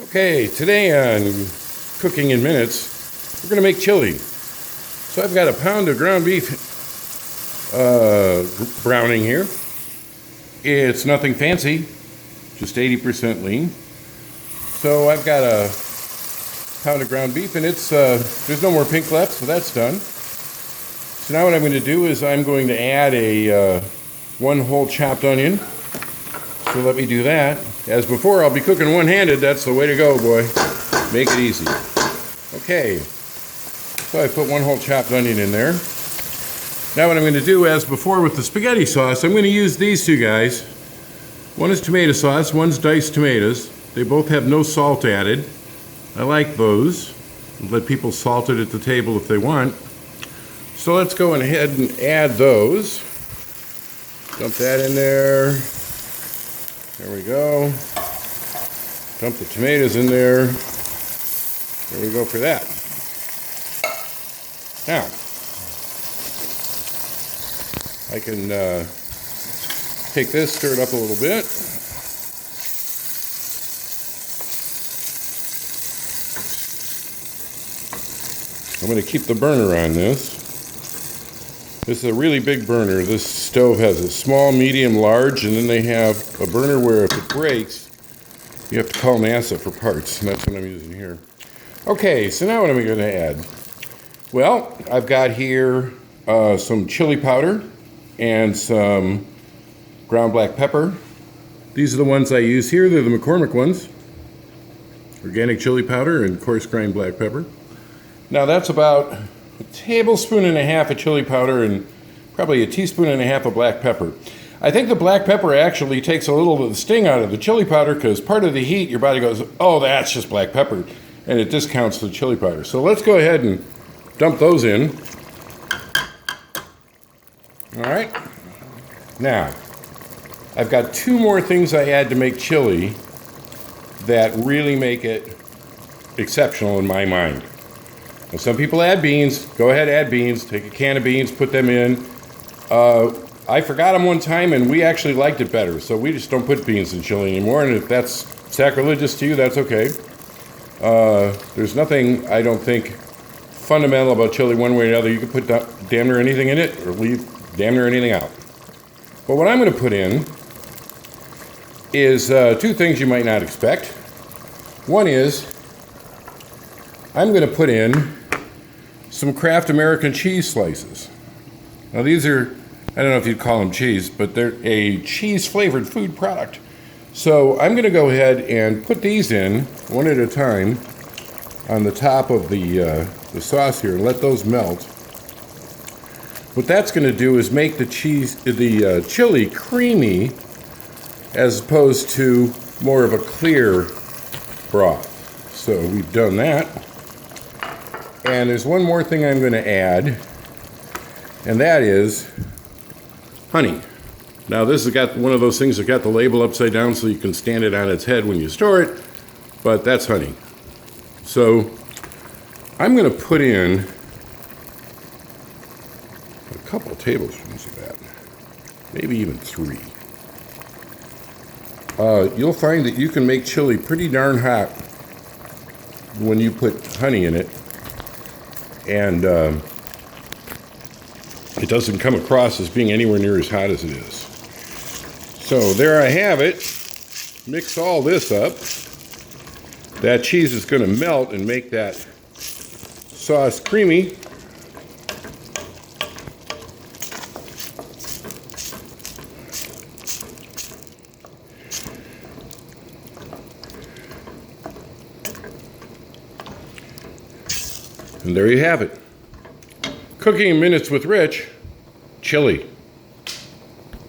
Okay, today on Cooking in Minutes, we're going to make chili. So I've got a pound of ground beef browning here. It's nothing fancy, just 80% lean. So I've got a pound of ground beef, and it's there's no more pink left, so that's done. So now what I'm going to do is I'm going to add a 1 whole chopped onion. So let me do that. As before, I'll be cooking one-handed. That's the way to go, boy. Make it easy. Okay. So I put 1 whole chopped onion in there. Now what I'm going to do, as before with the spaghetti sauce, I'm going to use these two guys. One is tomato sauce, one's diced tomatoes. They both have no salt added. I like those. Let people salt it at the table if they want. So let's go ahead and add those. Dump that in there. There we go. Dump the tomatoes in there. There we go for that. Now, I can take this, stir it up a little bit. I'm going to keep the burner on this. This is a really big burner. This stove has a small, medium, large, and then they have a burner where if it breaks, you have to call NASA for parts, and that's what I'm using here. Okay, so now what am I going to add? Well, I've got here some chili powder and some ground black pepper. These are the ones I use here. They're the McCormick ones. Organic chili powder and coarse grind black pepper. Now that's about 1.5 tablespoons of chili powder and probably 1.5 teaspoons of black pepper. I think the black pepper actually takes a little of the sting out of the chili powder because part of the heat, your body goes, oh, that's just black pepper, and it discounts the chili powder. So let's go ahead and dump those in. All right. Now, I've got 2 more things I add to make chili that really make it exceptional in my mind. Now, some people add beans. Go ahead, add beans. Take a can of beans, put them in. I forgot them one time, and we actually liked it better. So we just don't put beans in chili anymore. And if that's sacrilegious to you, that's okay. There's nothing, I don't think, fundamental about chili one way or another. You can put damn near anything in it or leave damn near anything out. But what I'm going to put in is 2 things you might not expect. One is I'm going to put in some Kraft American cheese slices. Now these are, I don't know if you'd call them cheese, but they're a cheese-flavored food product. So I'm going to go ahead and put these in one at a time on the top of the sauce here and let those melt. What that's going to do is make the chili creamy as opposed to more of a clear broth. So we've done that. And there's one more thing I'm going to add, and that is honey. Now this has got one of those things that got the label upside down so you can stand it on its head when you store it, but that's honey. So I'm going to put in a couple tablespoons of that, maybe even 3. You'll find that you can make chili pretty darn hot when you put honey in it, and it doesn't come across as being anywhere near as hot as it is. So there I have it. Mix all this up. That cheese is going to melt and make that sauce creamy. And there you have it. Cooking in Minutes with Rich, chili.